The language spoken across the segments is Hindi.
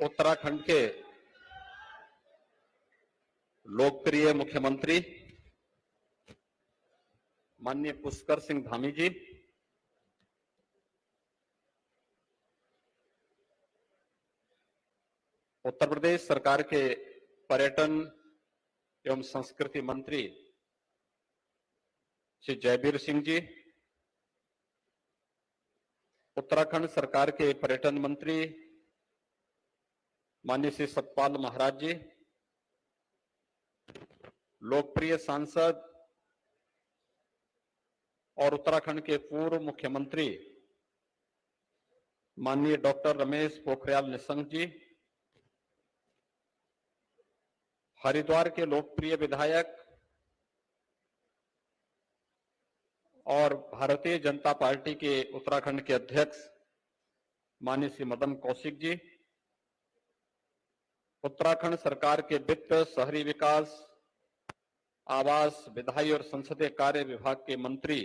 उत्तराखंड के लोकप्रिय मुख्यमंत्री माननीय पुष्कर सिंह धामी जी, उत्तर प्रदेश सरकार के पर्यटन एवं संस्कृति मंत्री श्री जयबीर सिंह जी, उत्तराखंड सरकार के पर्यटन मंत्री माननीय श्री सतपाल महाराज जी, लोकप्रिय सांसद और उत्तराखंड के पूर्व मुख्यमंत्री माननीय डॉक्टर रमेश पोखरियाल निशंक जी, हरिद्वार के लोकप्रिय विधायक और भारतीय जनता पार्टी के उत्तराखंड के अध्यक्ष माननीय श्री मदन कौशिक जी, उत्तराखंड सरकार के वित्त, शहरी विकास, आवास, विधायी और संसदीय कार्य विभाग के मंत्री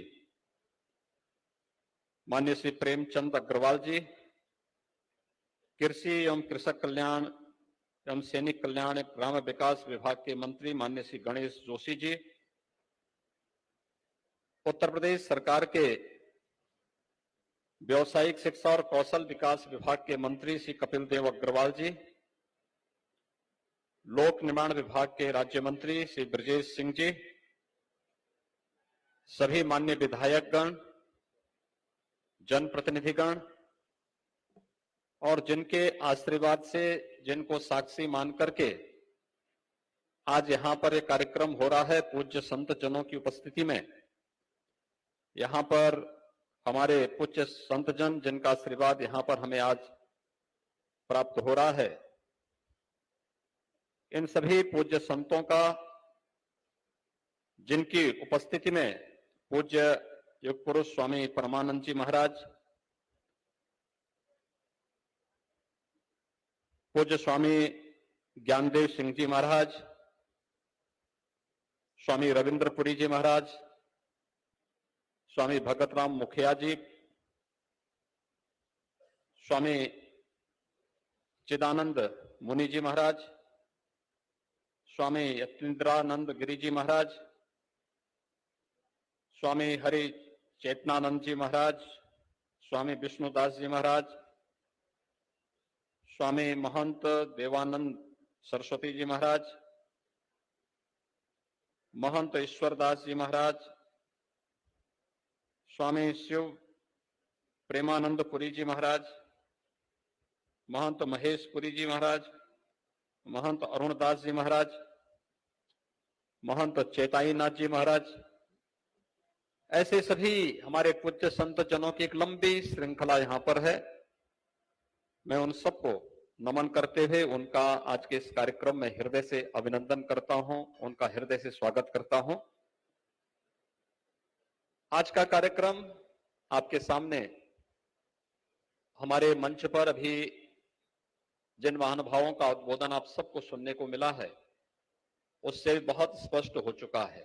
माननीय श्री प्रेमचंद अग्रवाल जी, कृषि एवं कृषक कल्याण एवं सैनिक कल्याण ग्राम विकास विभाग के मंत्री माननीय श्री गणेश जोशी जी, उत्तर प्रदेश सरकार के व्यावसायिक शिक्षा और कौशल विकास विभाग के मंत्री श्री कपिल देव अग्रवाल जी, लोक निर्माण विभाग के राज्य मंत्री श्री ब्रजेश सिंह जी, सभी मान्य विधायकगण, जनप्रतिनिधिगण और जिनके आशीर्वाद से, जिनको साक्षी मान करके आज यहां पर एक कार्यक्रम हो रहा है पूज्य संत जनों की उपस्थिति में। यहां पर हमारे पूज्य संत जन, जिनका आशीर्वाद यहां पर हमें आज प्राप्त हो रहा है, इन सभी पूज्य संतों का, जिनकी उपस्थिति में पूज्य युग पुरुष स्वामी परमानंद जी महाराज, पूज्य स्वामी ज्ञानदेव सिंह जी महाराज, स्वामी रविंद्रपुरी जी महाराज, स्वामी भगतराम मुखिया जी, स्वामी चिदानंद मुनि जी महाराज, स्वामी यतीन्द्रानंद गिरी जी महाराज, स्वामी हरि चेतनानंद जी महाराज, स्वामी विष्णुदास जी महाराज, स्वामी महंत देवानंद सरस्वती जी महाराज, महंत ईश्वरदास जी महाराज, स्वामी शिव प्रेमानंद पुरी जी महाराज, महंत महेश पुरी जी महाराज, महंत अरुणदास जी महाराज, महंत चेताईनाथ जी महाराज, ऐसे सभी हमारे पूज्य संत जनों की एक लंबी श्रृंखला यहां पर है। मैं उन सबको नमन करते हुए उनका आज के इस कार्यक्रम में हृदय से अभिनंदन करता हूं, उनका हृदय से स्वागत करता हूं। आज का कार्यक्रम आपके सामने हमारे मंच पर अभी जिन महानुभावों का उद्बोधन आप सबको सुनने को मिला है, उससे बहुत स्पष्ट हो चुका है।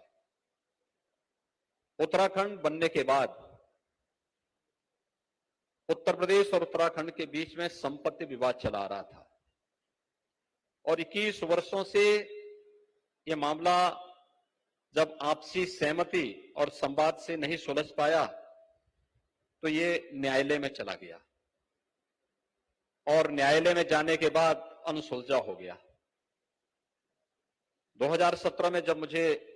उत्तराखंड बनने के बाद उत्तर प्रदेश और उत्तराखंड के बीच में संपत्ति विवाद चला रहा था और 21 वर्षों से यह मामला जब आपसी सहमति और संवाद से नहीं सुलझ पाया तो ये न्यायालय में चला गया और न्यायालय में जाने के बाद अनसुलझा हो गया। 2017 में जब मुझे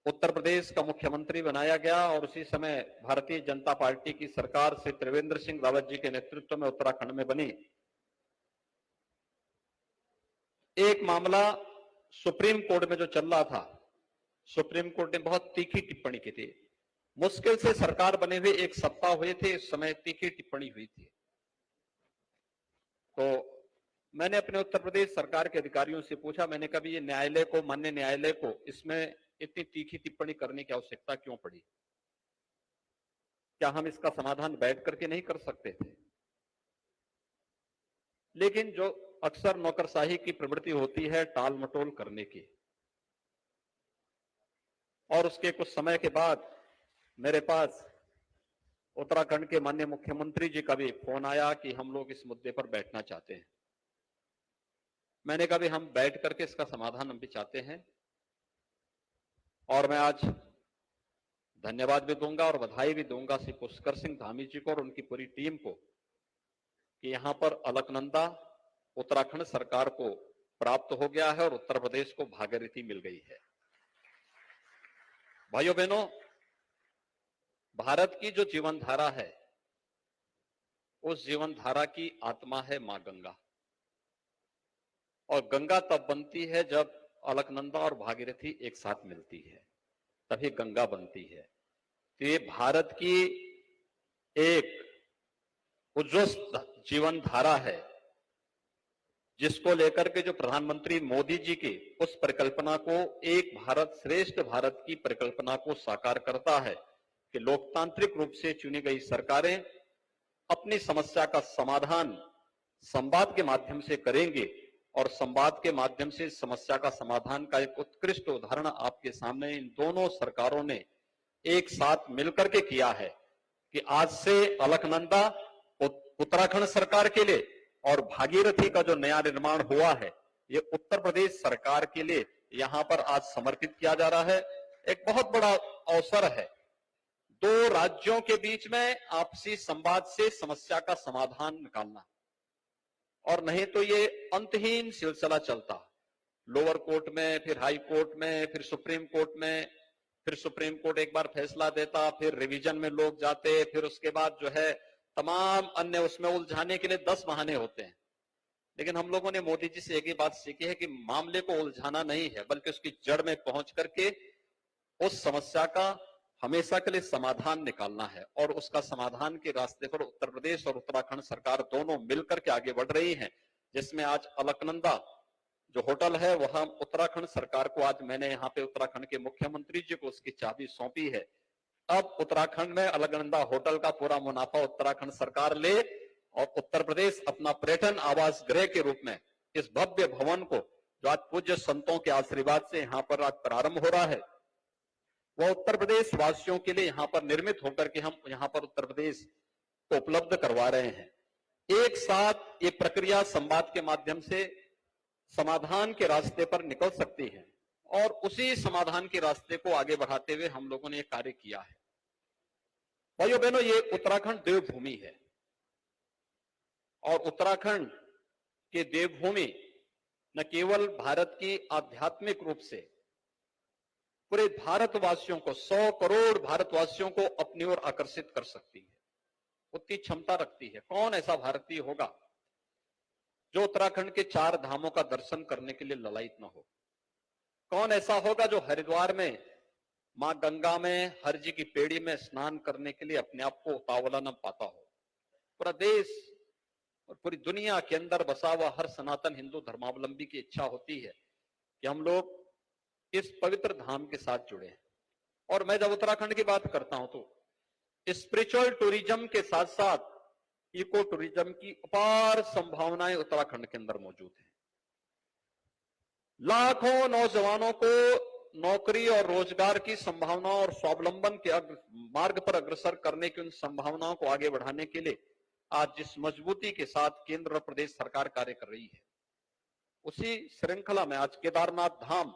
उत्तर प्रदेश का मुख्यमंत्री बनाया गया और उसी समय भारतीय जनता पार्टी की सरकार से त्रिवेंद्र सिंह रावत जी के नेतृत्व में उत्तराखंड में बनी, एक मामला सुप्रीम कोर्ट में जो चल रहा था, सुप्रीम कोर्ट ने बहुत तीखी टिप्पणी की थी। मुश्किल से सरकार बने हुए एक सप्ताह हुए थे, इस समय तीखी टिप्पणी हुई थी। तो मैंने अपने उत्तर प्रदेश सरकार के अधिकारियों से पूछा, मैंने कहा ये न्यायालय को, माननीय न्यायालय को इसमें इतनी तीखी टिप्पणी करने की आवश्यकता क्यों पड़ी? क्या हम इसका समाधान बैठ करके नहीं कर सकते थे? लेकिन जो अक्सर नौकरशाही की प्रवृत्ति होती है टाल मटोल करने की, और उसके कुछ समय के बाद मेरे पास उत्तराखंड के माननीय मुख्यमंत्री जी का भी फोन आया कि हम लोग इस मुद्दे पर बैठना चाहते हैं। मैंने कहा भी हम बैठ करके इसका समाधान हम भी चाहते हैं, और मैं आज धन्यवाद भी दूंगा और बधाई भी दूंगा श्री पुष्कर सिंह धामी जी को और उनकी पूरी टीम को कि यहां पर अलकनंदा उत्तराखंड सरकार को प्राप्त हो गया है और उत्तर प्रदेश को भागीरथी मिल गई है। भाइयों बहनों, भारत की जो जीवन धारा है, उस जीवन धारा की आत्मा है मां गंगा, और गंगा तब बनती है जब अलकनंदा और भागीरथी एक साथ मिलती है, तभी गंगा बनती है। तो ये भारत की एक उज्ज्वल जीवन धारा है, जिसको लेकर के जो प्रधानमंत्री मोदी जी की उस परिकल्पना को, एक भारत श्रेष्ठ भारत की परिकल्पना को साकार करता है कि लोकतांत्रिक रूप से चुनी गई सरकारें अपनी समस्या का समाधान संवाद के माध्यम से करेंगे, और संवाद के माध्यम से समस्या का समाधान का एक उत्कृष्ट उदाहरण आपके सामने इन दोनों सरकारों ने एक साथ मिलकर के किया है कि आज से अलकनंदा उत्तराखंड सरकार के लिए और भागीरथी का जो नया निर्माण हुआ है, ये उत्तर प्रदेश सरकार के लिए यहां पर आज समर्पित किया जा रहा है। एक बहुत बड़ा अवसर है दो राज्यों के बीच में आपसी संवाद से समस्या का समाधान निकालना, और नहीं तो ये अंतहीन सिलसिला चलता, लोअर कोर्ट में, फिर हाई कोर्ट में, फिर सुप्रीम कोर्ट में, फिर सुप्रीम कोर्ट एक बार फैसला देता, फिर रिवीजन में लोग जाते, फिर उसके बाद जो है तमाम अन्य उसमें उलझाने के लिए 10 बहाने होते हैं। लेकिन हम लोगों ने मोदी जी से एक ही बात सीखी है कि मामले को उलझाना नहीं है, बल्कि उसकी जड़ में पहुंच करके उस समस्या का हमेशा के लिए समाधान निकालना है, और उसका समाधान के रास्ते पर उत्तर प्रदेश और उत्तराखंड सरकार दोनों मिलकर के आगे बढ़ रही हैं, जिसमें आज अलकनंदा जो होटल है वह उत्तराखंड सरकार को, आज मैंने यहाँ पे उत्तराखंड के मुख्यमंत्री जी को उसकी चाबी सौंपी है। अब उत्तराखंड में अलकनंदा होटल का पूरा मुनाफा उत्तराखंड सरकार ले, और उत्तर प्रदेश अपना पर्यटन आवास गृह के रूप में इस भव्य भवन को, जो आज पूज्य संतों के आशीर्वाद से यहाँ पर आज प्रारंभ हो रहा है, वह उत्तर प्रदेश वासियों के लिए यहाँ पर निर्मित होकर के हम यहाँ पर उत्तर प्रदेश को उपलब्ध करवा रहे हैं। एक साथ ये प्रक्रिया संवाद के माध्यम से समाधान के रास्ते पर निकल सकती है, और उसी समाधान के रास्ते को आगे बढ़ाते हुए हम लोगों ने ये कार्य किया है। भाइयों बहनों, ये उत्तराखंड देवभूमि है, और उत्तराखंड के देवभूमि न केवल भारत की आध्यात्मिक रूप से पूरे भारतवासियों को, 100 करोड़ भारतवासियों को अपनी ओर आकर्षित कर सकती है, उतनी क्षमता रखती है। कौन ऐसा भारतीय होगा जो उत्तराखंड के 4 धामों का दर्शन करने के लिए ललायित न हो? कौन ऐसा होगा जो हरिद्वार में मां गंगा में हर जी की पेड़ी में स्नान करने के लिए अपने आप को उतावला न पाता हो? पूरा देश और पूरी दुनिया के अंदर बसा हुआ हर सनातन हिंदू धर्मावलंबी की इच्छा होती है कि हम लोग इस पवित्र धाम के साथ जुड़े हैं। और मैं जब उत्तराखंड की बात करता हूं तो स्पिरिचुअल टूरिज्म के साथ साथ इको टूरिज्म की अपार संभावनाएं उत्तराखंड के अंदर मौजूद है। लाखों नौजवानों को नौकरी और रोजगार की संभावनाओं और स्वावलंबन के मार्ग पर अग्रसर करने की उन संभावनाओं को आगे बढ़ाने के लिए आज जिस मजबूती के साथ केंद्र और प्रदेश सरकार कार्य कर रही है, उसी श्रृंखला में आज केदारनाथ धाम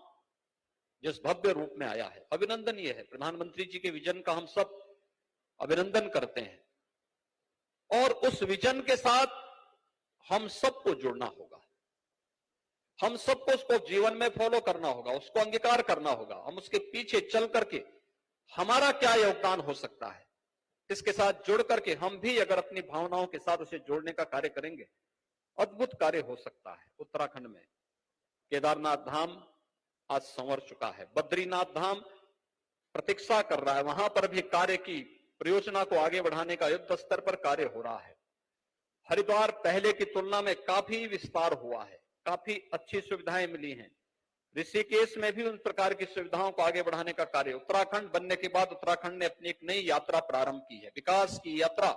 जिस भव्य रूप में आया है, अभिनंदनीय है। प्रधानमंत्री जी के विजन का हम सब अभिनंदन करते हैं, और उस विजन के साथ हम सबको जुड़ना होगा, हम सबको उसको जीवन में फॉलो करना होगा, उसको अंगीकार करना होगा। हम उसके पीछे चल करके हमारा क्या योगदान हो सकता है, इसके साथ जुड़ करके हम भी अगर अपनी भावनाओं के साथ उसे जोड़ने का कार्य करेंगे, अद्भुत कार्य हो सकता है। उत्तराखंड में केदारनाथ धाम आज संवर चुका है, बद्रीनाथ धाम प्रतीक्षा कर रहा है, वहां पर भी कार्य की परियोजना को आगे बढ़ाने का युद्ध स्तर पर कार्य हो रहा है। हरिद्वार पहले की तुलना में काफी विस्तार हुआ है, काफी अच्छी सुविधाएं मिली हैं। ऋषिकेश में भी उन प्रकार की सुविधाओं को आगे बढ़ाने का कार्य, उत्तराखंड बनने के बाद उत्तराखंड ने अपनी एक नई यात्रा प्रारंभ की है, विकास की यात्रा।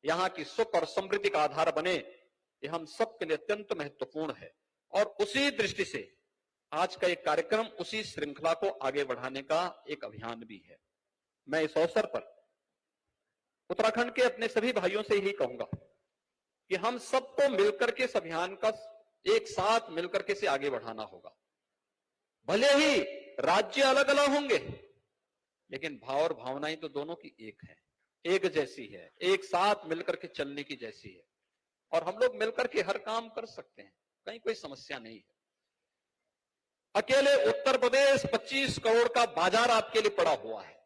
यहाँ की सुख और समृद्धि का आधार बने, ये हम सबके लिए अत्यंत महत्वपूर्ण है। और उसी दृष्टि से आज का एक कार्यक्रम उसी श्रृंखला को आगे बढ़ाने का एक अभियान भी है। मैं इस अवसर पर उत्तराखंड के अपने सभी भाइयों से यही कहूंगा कि हम सबको मिलकर के इस अभियान का एक साथ मिलकर के से आगे बढ़ाना होगा। भले ही राज्य अलग अलग होंगे, लेकिन भाव और भावनाएं तो दोनों की एक है, एक जैसी है, एक साथ मिलकर के चलने की जैसी है, और हम लोग मिलकर के हर काम कर सकते हैं, कहीं कोई समस्या नहीं है। अकेले उत्तर प्रदेश 25 करोड़ का बाजार आपके लिए पड़ा हुआ है।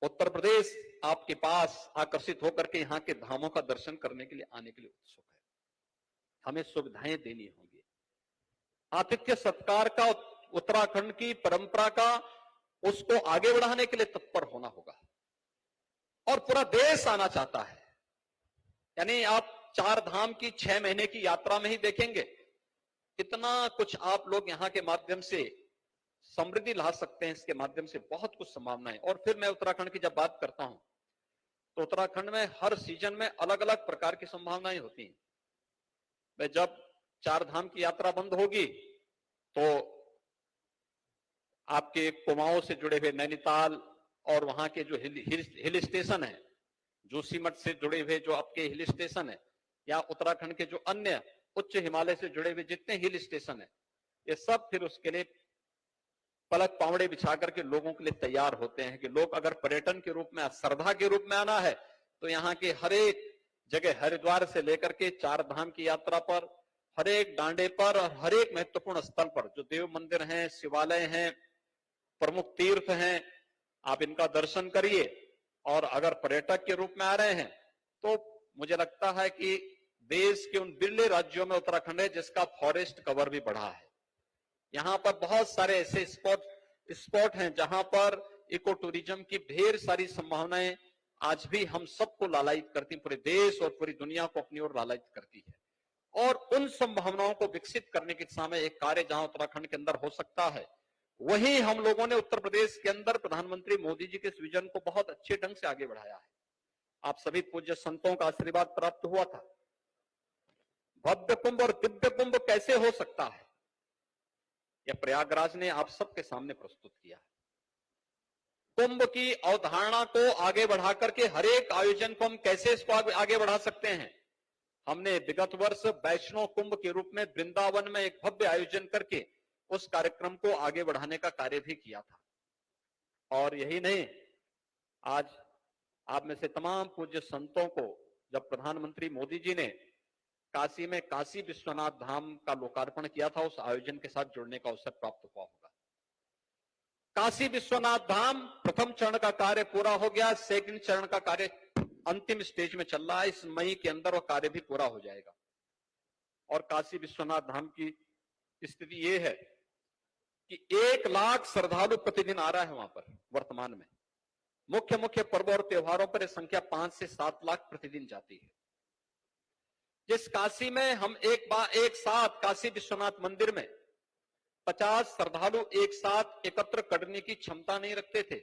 उत्तर प्रदेश आपके पास आकर्षित होकर के यहां के धामों का दर्शन करने के लिए आने के लिए उत्सुक है। हमें सुविधाएं देनी होंगी। आतिथ्य सत्कार का, उत्तराखंड की परंपरा का, उसको आगे बढ़ाने के लिए तत्पर होना होगा। और पूरा देश आना चाहता है। यानी आप 4 धाम की 6 महीने की यात्रा में ही देखेंगे कितना कुछ आप लोग यहां के माध्यम से समृद्धि ला सकते हैं। इसके माध्यम से बहुत कुछ संभावनाएं। और फिर मैं उत्तराखंड की जब बात करता हूं तो उत्तराखंड में हर सीजन में अलग अलग प्रकार की संभावनाएं होती हैं। मैं जब 4 धाम की यात्रा बंद होगी तो आपके कुमाऊं से जुड़े हुए नैनीताल और वहां के जो हिल स्टेशन है, जोशीमठ से जुड़े हुए जो आपके हिल स्टेशन है, या उत्तराखंड के जो अन्य उच्च हिमालय से जुड़े हुए जितने हिल स्टेशन है, ये सब फिर उसके लिए पलक पावड़े बिछा करके लोगों के लिए तैयार होते हैं कि लोग अगर पर्यटन के रूप में, श्रद्धा के रूप में आना है तो यहाँ के हर एक जगह, हरिद्वार से लेकर के 4 धाम की यात्रा पर, हर एक डांडे पर और हर एक महत्वपूर्ण स्थल पर जो देव मंदिर हैं, शिवालय हैं, प्रमुख तीर्थ हैं, आप इनका दर्शन करिए। और अगर पर्यटक के रूप में आ रहे हैं तो मुझे लगता है कि देश के उन बिरले राज्यों में उत्तराखंड है जिसका फॉरेस्ट कवर भी बढ़ा है। यहां पर बहुत सारे ऐसे स्पॉट हैं जहां पर इको टूरिज्म की ढेर सारी संभावनाएं आज भी हम सबको लालायित करती, पूरे देश और पूरी दुनिया को अपनी ओर लालायित करती है। और उन संभावनाओं को विकसित करने की दिशा में एक कार्य जहां उत्तराखंड के अंदर हो सकता है, वही हम लोगों ने उत्तर प्रदेश के अंदर प्रधानमंत्री मोदी जी के इस विजन को बहुत अच्छे ढंग से आगे बढ़ाया है। आप सभी पूज्य संतों का आशीर्वाद प्राप्त हुआ था। भव्य कुंभ और दिव्य कुंभ कैसे हो सकता है, यह प्रयागराज ने आप सबके सामने प्रस्तुत किया है। कुंभ की अवधारणा को आगे बढ़ा करके हर एक आयोजन को हम कैसे इसको आगे बढ़ा सकते हैं। हमने विगत वर्ष वैष्णो कुंभ के रूप में वृंदावन में एक भव्य आयोजन करके उस कार्यक्रम को आगे बढ़ाने का कार्य भी किया था। और यही नहीं, आज आप में से तमाम पूज्य संतों को जब प्रधानमंत्री मोदी जी ने काशी में काशी विश्वनाथ धाम का लोकार्पण किया था, उस आयोजन के साथ जुड़ने का अवसर प्राप्त हुआ होगा। काशी विश्वनाथ धाम प्रथम चरण का कार्य पूरा हो गया, सेकंड चरण का कार्य अंतिम स्टेज में चल रहा है। इस मई के अंदर वो कार्य भी पूरा हो जाएगा। और काशी विश्वनाथ धाम की स्थिति ये है कि 1 लाख श्रद्धालु प्रतिदिन आ रहा है वहां पर। वर्तमान में मुख्य मुख्य पर्वों और त्योहारों पर यह संख्या 5 से 7 लाख प्रतिदिन जाती है। जिस काशी में हम एक साथ काशी विश्वनाथ मंदिर में 50 श्रद्धालु एक साथ एकत्र करने की क्षमता नहीं रखते थे,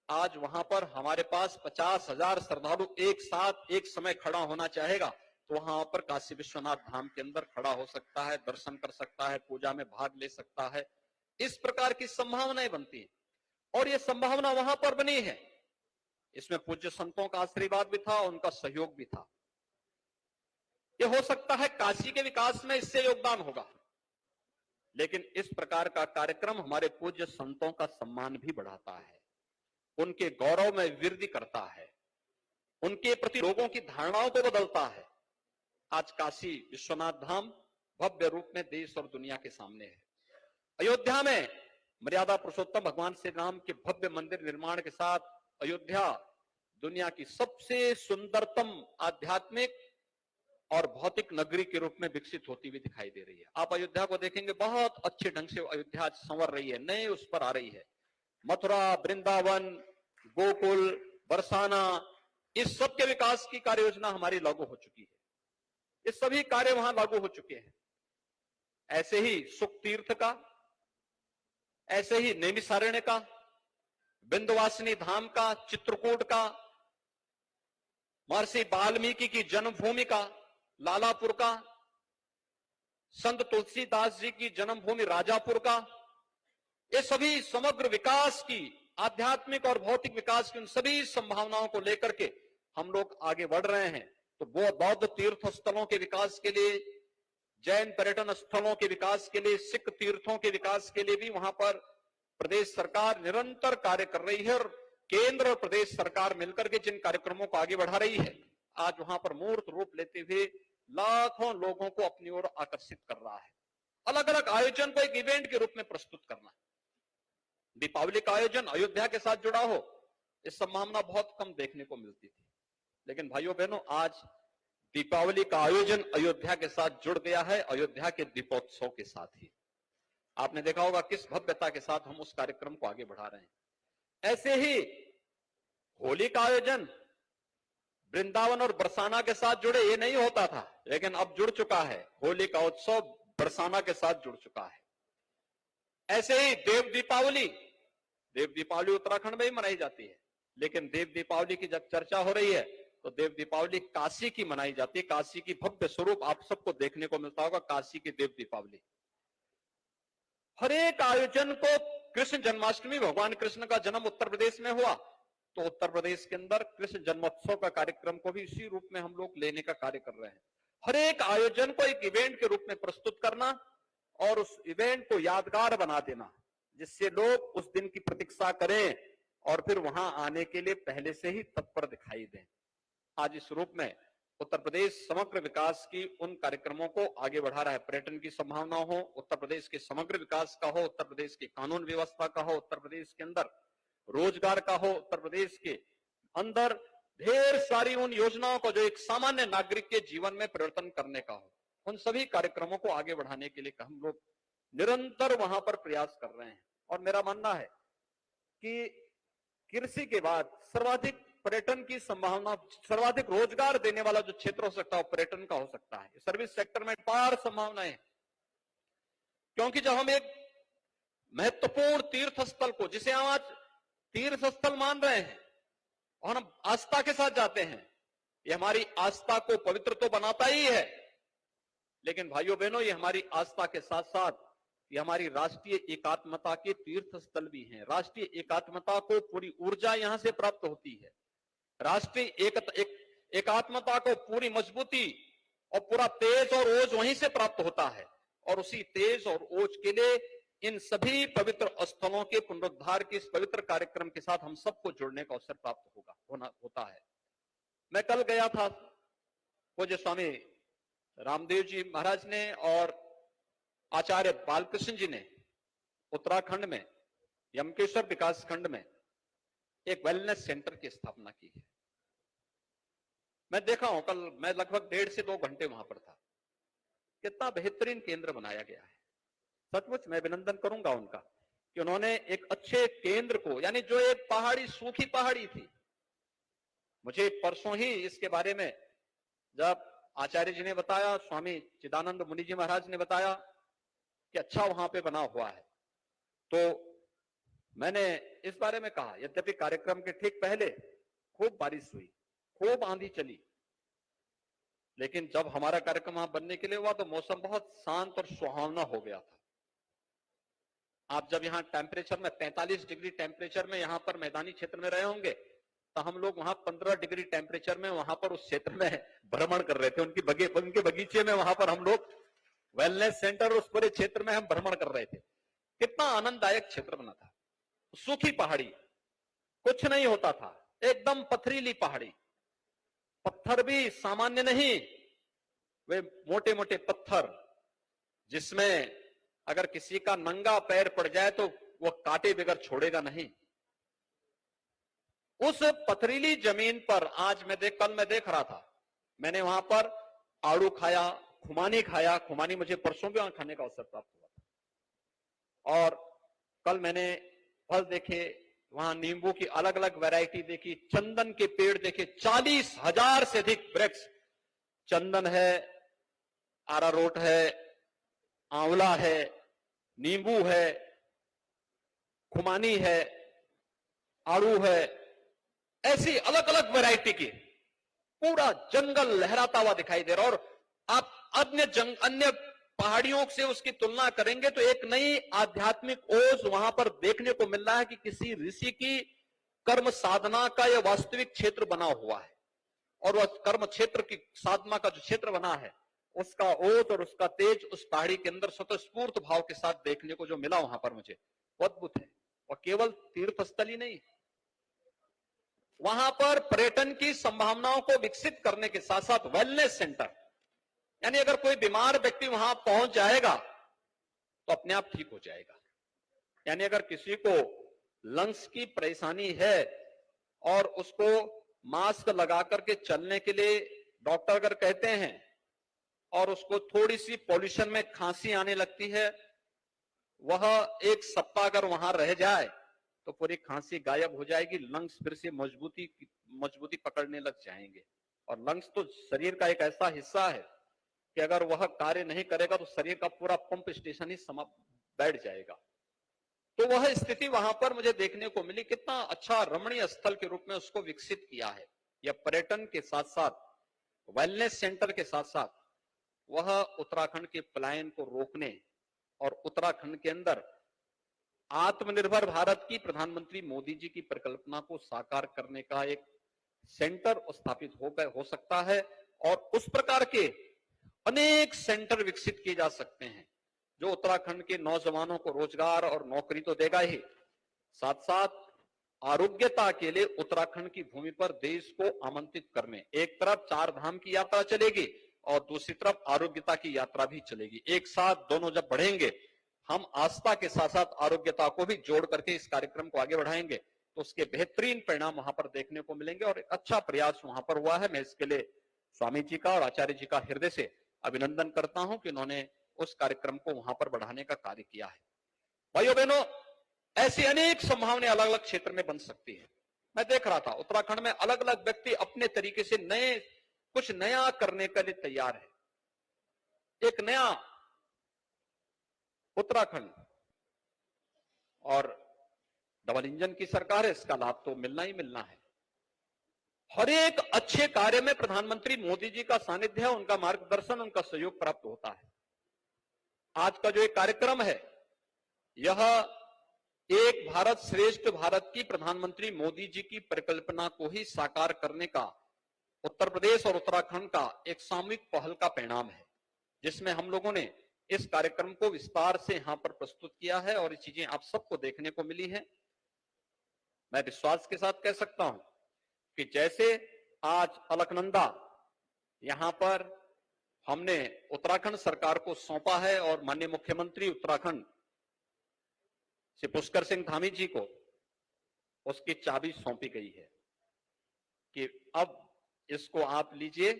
आज वहां पर हमारे पास 50,000 श्रद्धालु एक साथ एक समय खड़ा होना चाहेगा तो वहां पर काशी विश्वनाथ धाम के अंदर खड़ा हो सकता है, दर्शन कर सकता है, पूजा में भाग ले सकता है। इस प्रकार की संभावनाएं बनती हैं और ये संभावना वहां पर बनी है। इसमें पूज्य संतों का आशीर्वाद भी था, उनका सहयोग भी था। ये हो सकता है काशी के विकास में इससे योगदान होगा, लेकिन इस प्रकार का कार्यक्रम हमारे पूज्य संतों का सम्मान भी बढ़ाता है, उनके गौरव में वृद्धि करता है, उनके प्रति लोगों की धारणाओं को बदलता है। आज काशी विश्वनाथ धाम भव्य रूप में देश और दुनिया के सामने है। अयोध्या में मर्यादा पुरुषोत्तम भगवान श्री राम के भव्य मंदिर निर्माण के साथ अयोध्या दुनिया की सबसे सुंदरतम आध्यात्मिक और भौतिक नगरी के रूप में विकसित होती हुई दिखाई दे रही है। आप अयोध्या को देखेंगे, बहुत अच्छे ढंग से अयोध्या संवर रही है, नए उस पर आ रही है। मथुरा, वृंदावन, गोकुल, बरसाना, इस सब के विकास की कार्य योजना हमारी लागू हो चुकी है। ये सभी कार्य वहां लागू हो चुके हैं। ऐसे ही सुख तीर्थ का, ऐसे ही नैमिषारण्य का, विंध्यवासिनी धाम का, चित्रकूट का, महर्षि वाल्मीकि की जन्मभूमि का, लालापुर का, संत तुलसीदास जी की जन्मभूमि राजापुर का, ये सभी समग्र विकास की, आध्यात्मिक और भौतिक विकास की उन सभी संभावनाओं को लेकर के हम लोग आगे बढ़ रहे हैं, तो वो बौद्ध तीर्थ स्थलों के विकास के लिए, जैन पर्यटन स्थलों के विकास के लिए, सिख तीर्थों के विकास के लिए भी वहां पर प्रदेश सरकार निरंतर कार्य कर रही है। और केंद्र और प्रदेश सरकार मिलकर के जिन कार्यक्रमों को आगे बढ़ा रही है, आज वहां पर मूर्त रूप लेते हुए लाखों लोगों को अपनी ओर आकर्षित कर रहा है। अलग अलग आयोजन को एक इवेंट के रूप में प्रस्तुत करना। दीपावली का आयोजन अयोध्या के साथ जुड़ा हो, इस संभावना बहुत कम देखने को मिलती थी, लेकिन भाइयों बहनों, आज दीपावली का आयोजन अयोध्या के साथ जुड़ गया है, अयोध्या के दीपोत्सव के साथ ही। आपने देखा होगा किस भव्यता के साथ हम उस कार्यक्रम को आगे बढ़ा रहे हैं। ऐसे ही होली का आयोजन वृंदावन और बरसाना के साथ जुड़े, ये नहीं होता था, लेकिन अब जुड़ चुका है। होली का उत्सव बरसाना के साथ जुड़ चुका है। ऐसे ही देव दीपावली उत्तराखंड में ही मनाई जाती है, लेकिन देव दीपावली की जब चर्चा हो रही है तो देव दीपावली काशी की मनाई जाती है। काशी की भव्य स्वरूप आप सबको देखने को मिलता होगा, काशी की देव दीपावली। हर एक आयोजन को, कृष्ण जन्माष्टमी, भगवान कृष्ण का जन्म उत्तर प्रदेश में हुआ, तो उत्तर प्रदेश के अंदर कृष्ण जन्मोत्सव का कार्यक्रम को भी इसी रूप में हम लोग लेने का कार्य कर रहे हैं। हर एक आयोजन को एक इवेंट के रूप में प्रस्तुत करना और उस इवेंट को यादगार बना देना, जिससे लोग उस दिन की प्रतीक्षा करें और फिर वहां आने के लिए पहले से ही तत्पर दिखाई दें। आज इस रूप में उत्तर प्रदेश समग्र विकास की उन कार्यक्रमों को आगे बढ़ा रहा है। पर्यटन की संभावना हो, उत्तर प्रदेश के समग्र विकास का हो, उत्तर प्रदेश की कानून व्यवस्था का हो, उत्तर प्रदेश के अंदर रोजगार का हो, उत्तर प्रदेश के अंदर ढेर सारी उन योजनाओं को जो एक सामान्य नागरिक के जीवन में परिवर्तन करने का हो, उन सभी कार्यक्रमों को आगे बढ़ाने के लिए हम लोग निरंतर वहां पर प्रयास कर रहे हैं। और मेरा मानना है कि कृषि के बाद सर्वाधिक पर्यटन की संभावना, सर्वाधिक रोजगार देने वाला जो क्षेत्र हो सकता है, पर्यटन का हो सकता है। सर्विस सेक्टर में अपार संभावनाएं हैं, क्योंकि जब हम एक महत्वपूर्ण तीर्थ स्थल को, जिसे हम आज तीर्थ स्थल मान रहे हैं और हम आस्था के साथ जाते हैं, ये हमारी आस्था को पवित्र तो बनाता ही है, लेकिन भाइयों बहनों, ये हमारी आस्था के साथ साथ ये हमारी राष्ट्रीय एकात्मता के तीर्थ स्थल भी हैं। राष्ट्रीय एकात्मता को पूरी ऊर्जा यहां से प्राप्त होती है। राष्ट्रीय एकात्मता को पूरी मजबूती और पूरा तेज और ओज वहीं से प्राप्त होता है। और उसी तेज और ओज के लिए इन सभी पवित्र स्थलों के पुनरुद्धार के इस पवित्र कार्यक्रम के साथ हम सबको जुड़ने का अवसर प्राप्त होता है। मैं कल गया था, पूज्य स्वामी रामदेव जी महाराज ने और आचार्य बालकृष्ण जी ने उत्तराखंड में यमकेश्वर विकास खंड में एक वेलनेस सेंटर की स्थापना की है। मैं देखा हूं, कल मैं लगभग 1.5 से 2 घंटे वहां पर था। कितना बेहतरीन केंद्र बनाया गया है। सचमुच मैं अभिनंदन करूंगा उनका कि उन्होंने एक अच्छे केंद्र को, यानी जो एक पहाड़ी, सूखी पहाड़ी थी, मुझे परसों ही इसके बारे में जब आचार्य जी ने बताया, स्वामी चिदानंद मुनि जी महाराज ने बताया कि अच्छा वहां पे बना हुआ है, तो मैंने इस बारे में कहा। यद्यपि कार्यक्रम के ठीक पहले खूब बारिश हुई, खूब आंधी चली, लेकिन जब हमारा कार्यक्रम वहां बनने के लिए हुआ तो मौसम बहुत शांत और सुहावना हो गया था। आप जब यहाँ टेम्परेचर में 45 डिग्री टेम्परेचर में यहाँ पर मैदानी क्षेत्र में रहे होंगे, तो हम लोग वहां 15 डिग्री टेम्परेचर में वहां पर उस क्षेत्र में भ्रमण कर रहे थे। उनके बगीचे में वहां पर हम लोग वेलनेस सेंटर, उस पूरे क्षेत्र में हम भ्रमण कर रहे थे। कितना आनंददायक क्षेत्र बना था। सूखी पहाड़ी, कुछ नहीं होता था, एकदम पथरीली पहाड़ी, पत्थर भी सामान्य नहीं, वे मोटे मोटे पत्थर, जिसमें अगर किसी का नंगा पैर पड़ जाए तो वह कांटे बगैर छोड़ेगा नहीं। उस पथरीली जमीन पर आज कल मैं देख रहा था, मैंने वहां पर आड़ू खाया, खुमानी खाया। खुमानी मुझे परसों भी वहां खाने का अवसर प्राप्त हुआ था। और कल मैंने फल देखे, वहां नींबू की अलग अलग वैरायटी देखी, चंदन के पेड़ देखे, 40,000 से अधिक वृक्ष, चंदन है, अरारोट है, आंवला है, नींबू है, खुमानी है, आड़ू है, ऐसी अलग अलग वैरायटी की पूरा जंगल लहराता हुआ दिखाई दे रहा। और आप अन्य पहाड़ियों से उसकी तुलना करेंगे तो एक नई आध्यात्मिक ओज वहां पर देखने को मिल रहा है कि किसी ऋषि की कर्म साधना का यह वास्तविक क्षेत्र बना हुआ है। और वह कर्म क्षेत्र की साधना का जो क्षेत्र बना है, उसका ओत और उसका तेज उस पहाड़ी के अंदर स्वतःस्फूर्त भाव के साथ देखने को जो मिला वहां पर मुझे, वो अद्भुत है। और केवल तीर्थ स्थल ही नहीं, वहां पर पर्यटन की संभावनाओं को विकसित करने के साथ साथ वेलनेस सेंटर, यानी अगर कोई बीमार व्यक्ति वहां पहुंच जाएगा तो अपने आप ठीक हो जाएगा। यानी अगर किसी को लंग्स की परेशानी है और उसको मास्क लगा करके चलने के लिए डॉक्टर अगर कहते हैं और उसको थोड़ी सी पॉल्यूशन में खांसी आने लगती है, वह एक सप्ताह अगर वहां रह जाए तो पूरी खांसी गायब हो जाएगी, लंग्स फिर से मजबूती पकड़ने लग जाएंगे। और लंग्स तो शरीर का एक ऐसा हिस्सा है कि अगर वह कार्य नहीं करेगा तो शरीर का पूरा पंप स्टेशन ही बैठ जाएगा। तो वह स्थिति वहां पर मुझे देखने को मिली। कितना अच्छा रमणीय स्थल के रूप में उसको विकसित किया है। यह पर्यटन के साथ साथ वेलनेस सेंटर के साथ साथ वह उत्तराखंड के पलायन को रोकने और उत्तराखंड के अंदर आत्मनिर्भर भारत की प्रधानमंत्री मोदी जी की परिकल्पना को साकार करने का एक सेंटर स्थापित हो सकता है। और उस प्रकार के अनेक सेंटर विकसित किए जा सकते हैं जो उत्तराखंड के नौजवानों को रोजगार और नौकरी तो देगा ही, साथ साथ आरोग्यता के लिए उत्तराखंड की भूमि पर देश को आमंत्रित करने, एक तरफ चार धाम की यात्रा चलेगी और दूसरी तरफ आरोग्यता की यात्रा भी चलेगी। एक साथ दोनों जब बढ़ेंगे, हम आस्था के साथ साथ आरोग्यता को भी जोड़ करके इस कार्यक्रम को आगे बढ़ाएंगे तो उसके बेहतरीन परिणाम वहां पर देखने को मिलेंगे। और एक अच्छा प्रयास वहां पर हुआ है। मैं इसके लिए स्वामी जी का और आचार्य जी का हृदय से अभिनंदन करता हूं कि उन्होंने उस कार्यक्रम को वहां पर बढ़ाने का कार्य किया है। भाइयों बहनों, ऐसी अनेक संभावनाएं अलग अलग क्षेत्र में बन सकती है। मैं देख रहा था उत्तराखंड में अलग अलग व्यक्ति अपने तरीके से कुछ नया करने के लिए तैयार है। एक नया उत्तराखंड, और डबल इंजन की सरकार है, इसका लाभ तो मिलना ही मिलना है। हर एक अच्छे कार्य में प्रधानमंत्री मोदी जी का सानिध्य है, उनका मार्गदर्शन, उनका सहयोग प्राप्त होता है। आज का जो एक कार्यक्रम है, यह एक भारत श्रेष्ठ भारत की प्रधानमंत्री मोदी जी की परिकल्पना को ही साकार करने का उत्तर प्रदेश और उत्तराखंड का एक सामूहिक पहल का परिणाम है, जिसमें हम लोगों ने इस कार्यक्रम को विस्तार से यहां पर प्रस्तुत किया है और ये चीजें आप सबको देखने को मिली है। मैं विश्वास के साथ कह सकता हूं कि जैसे आज अलकनंदा यहां पर हमने उत्तराखंड सरकार को सौंपा है और माननीय मुख्यमंत्री उत्तराखंड श्री पुष्कर सिंह धामी जी को उसकी चाबी सौंपी गई है कि अब इसको आप लीजिए,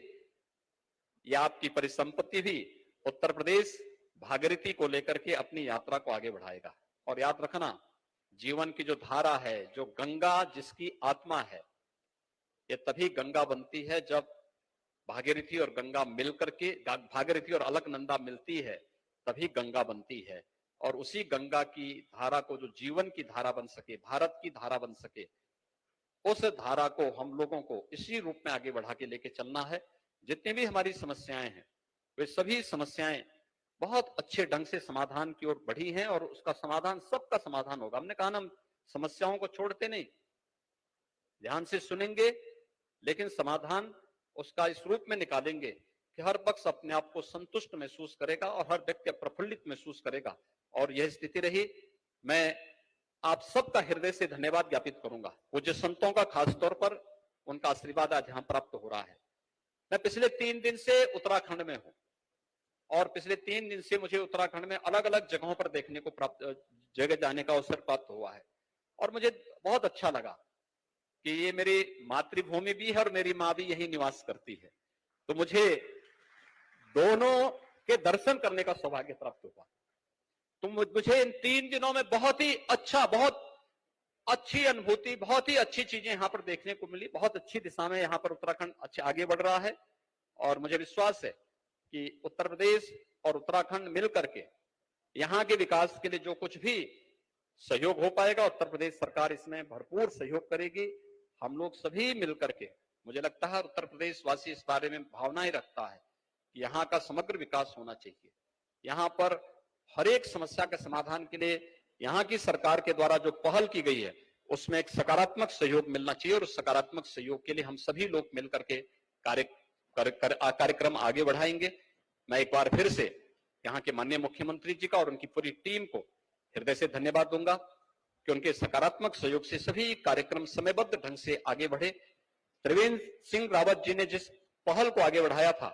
यह आपकी परिसंपत्ति भी उत्तर प्रदेश भागीरथी को लेकर के अपनी यात्रा को आगे बढ़ाएगा। और याद रखना, जीवन की जो धारा है, जो गंगा जिसकी आत्मा है, ये तभी गंगा बनती है जब भागीरथी और गंगा मिलकर के, भागीरथी और अलकनंदा मिलती है, तभी गंगा बनती है। और उसी गंगा की धारा को जो जीवन की धारा बन सके, भारत की धारा बन सके, उस धारा को हम लोगों को इसी रूप में आगे बढ़ा के लेके चलना है। जितनी भी हमारी समस्याएं हैं, वे सभी समस्याएं बहुत अच्छे ढंग से समाधान की ओर बढ़ी हैं और उसका समाधान, सबका समाधान होगा। हमने कहा ना, हम समस्याओं को छोड़ते नहीं, ध्यान से सुनेंगे, लेकिन समाधान उसका इस रूप में निकालेंगे कि हर पक्ष अपने आप को संतुष्ट महसूस करेगा और हर व्यक्ति प्रफुल्लित महसूस करेगा। और यह स्थिति रही। मैं आप सबका हृदय से धन्यवाद ज्ञापित करूंगा। पूज्य संतों का खास तौर पर उनका आशीर्वाद आज यहां प्राप्त हो रहा है। मैं पिछले 3 दिन से उत्तराखंड में हूं और पिछले 3 दिन से मुझे उत्तराखंड में अलग अलग जगहों पर देखने को जगह जाने का अवसर प्राप्त हुआ है और मुझे बहुत अच्छा लगा कि ये मेरी मातृभूमि भी है और मेरी मां भी यही निवास करती है। तो मुझे दोनों के दर्शन करने का सौभाग्य प्राप्त हुआ। तो मुझे इन 3 दिनों में बहुत ही अच्छा, बहुत अच्छी अनुभूति, बहुत ही अच्छी चीजें यहां पर देखने को मिली। बहुत अच्छी दिशा में यहां पर उत्तराखंड अच्छे आगे बढ़ रहा है और मुझे विश्वास है कि उत्तर प्रदेश और उत्तराखंड मिलकर के यहां के विकास के लिए जो कुछ भी सहयोग हो पाएगा, उत्तर प्रदेश सरकार इसमें भरपूर सहयोग करेगी। हम लोग सभी मिलकर के, मुझे लगता है उत्तर प्रदेश वासी इस बारे में भावनाएं रखता है कि यहाँ का समग्र विकास होना चाहिए। यहाँ पर हर एक समस्या के समाधान के लिए यहाँ की सरकार के द्वारा जो पहल की गई है, उसमें एक सकारात्मक सहयोग मिलना चाहिए और उस सकारात्मक सहयोग के लिए हम सभी लोग मिलकर के कार्यक्रम आगे बढ़ाएंगे। मैं एक बार फिर से यहाँ के माननीय मुख्यमंत्री जी का और उनकी पूरी टीम को हृदय से धन्यवाद दूंगा कि उनके सकारात्मक सहयोग से सभी कार्यक्रम समयबद्ध ढंग से आगे बढ़े। त्रिवेंद्र सिंह रावत जी ने जिस पहल को आगे बढ़ाया था,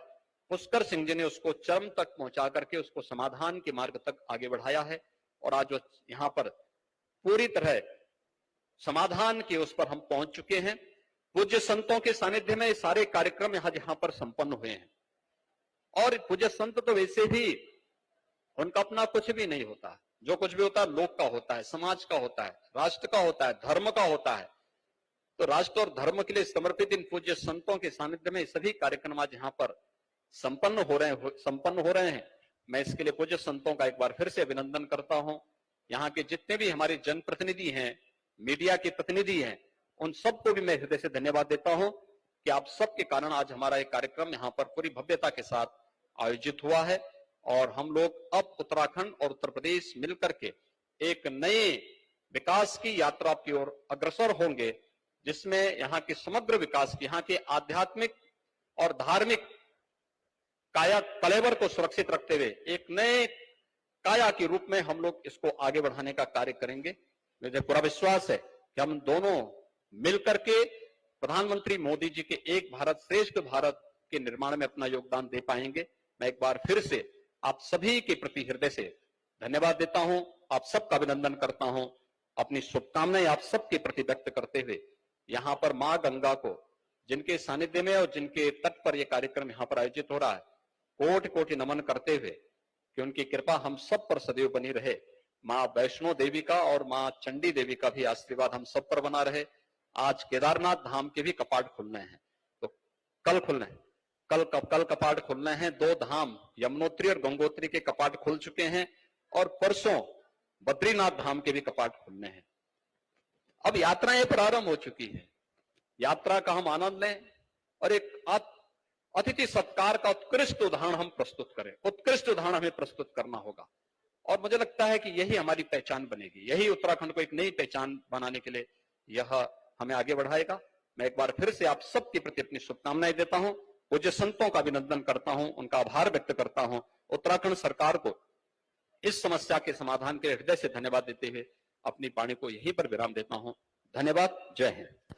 पुष्कर सिंह जी ने उसको चरम तक पहुंचा करके उसको समाधान के मार्ग तक आगे बढ़ाया है और आज यहाँ पर पूरी तरह समाधान के उस पर हम पहुंच चुके हैं। पूज्य संतों के सानिध्य में सारे कार्यक्रम यहाँ पर संपन्न हुए हैं और पूज्य संत तो वैसे भी उनका अपना कुछ भी नहीं होता, जो कुछ भी होता है लोक का होता है, समाज का होता है, राष्ट्र का होता है, धर्म का होता है। तो राष्ट्र और धर्म के लिए समर्पित इन पूज्य संतों के सानिध्य में सभी कार्यक्रम आज यहाँ पर संपन्न हो रहे हैं। मैं इसके लिए पूज्य संतों का एक बार फिर से अभिनंदन करता हूं। यहाँ के जितने भी हमारे जनप्रतिनिधि हैं, मीडिया के प्रतिनिधि हैं, उन सबको भी मैं हृदय से धन्यवाद देता हूं कि आप सबके कारण आज हमारा एक कार्यक्रम यहाँ पर पूरी भव्यता के साथ आयोजित हुआ है और हम लोग अब उत्तराखंड और उत्तर प्रदेश मिलकर के एक नए विकास की यात्रा की ओर अग्रसर होंगे, जिसमें यहाँ के समग्र विकास, यहाँ के आध्यात्मिक और धार्मिक काया कलेवर को सुरक्षित रखते हुए एक नए काया के रूप में हम लोग इसको आगे बढ़ाने का कार्य करेंगे। मुझे पूरा विश्वास है कि हम दोनों मिलकर के प्रधानमंत्री मोदी जी के एक भारत श्रेष्ठ भारत के निर्माण में अपना योगदान दे पाएंगे। मैं एक बार फिर से आप सभी के प्रति हृदय से धन्यवाद देता हूं, आप सबका अभिनंदन करता हूं, अपनी शुभकामनाएं आप सबके प्रति व्यक्त करते हुए यहाँ पर मां गंगा को, जिनके सानिध्य में और जिनके तट पर यह कार्यक्रम यहाँ पर आयोजित हो रहा है, कोटि कोटि नमन करते हुए कि उनकी कृपा हम सब पर सदैव बनी रहे। मां वैष्णो देवी का और मां चंडी देवी का भी आशीर्वाद हम सब पर बना रहे। आज केदारनाथ धाम के भी कपाट खुलने हैं, तो कल खुलने हैं, कल कपाट खुलने हैं। 2 धाम यमुनोत्री और गंगोत्री के कपाट खुल चुके हैं और परसों बद्रीनाथ धाम के भी कपाट खुलने हैं। अब यात्राएं प्रारंभ हो चुकी है, यात्रा का हम आनंद लें और एक अतिथि सत्कार का उत्कृष्ट उदाहरण हम प्रस्तुत करें। उत्कृष्ट उदाहरण हमें प्रस्तुत करना होगा और मुझे लगता है कि यही हमारी पहचान बनेगी, यही उत्तराखंड को एक नई पहचान बनाने के लिए यह हमें आगे बढ़ाएगा। मैं एक बार फिर से आप सबके प्रति अपनी शुभकामनाएं देता हूं, पूज्य संतों का अभिनंदन करता हूं, उनका आभार व्यक्त करता हूं। उत्तराखंड सरकार को इस समस्या के समाधान के हृदय से धन्यवाद देते हुए अपनी वाणी को यहीं पर विराम देता हूं। धन्यवाद। जय हिंद।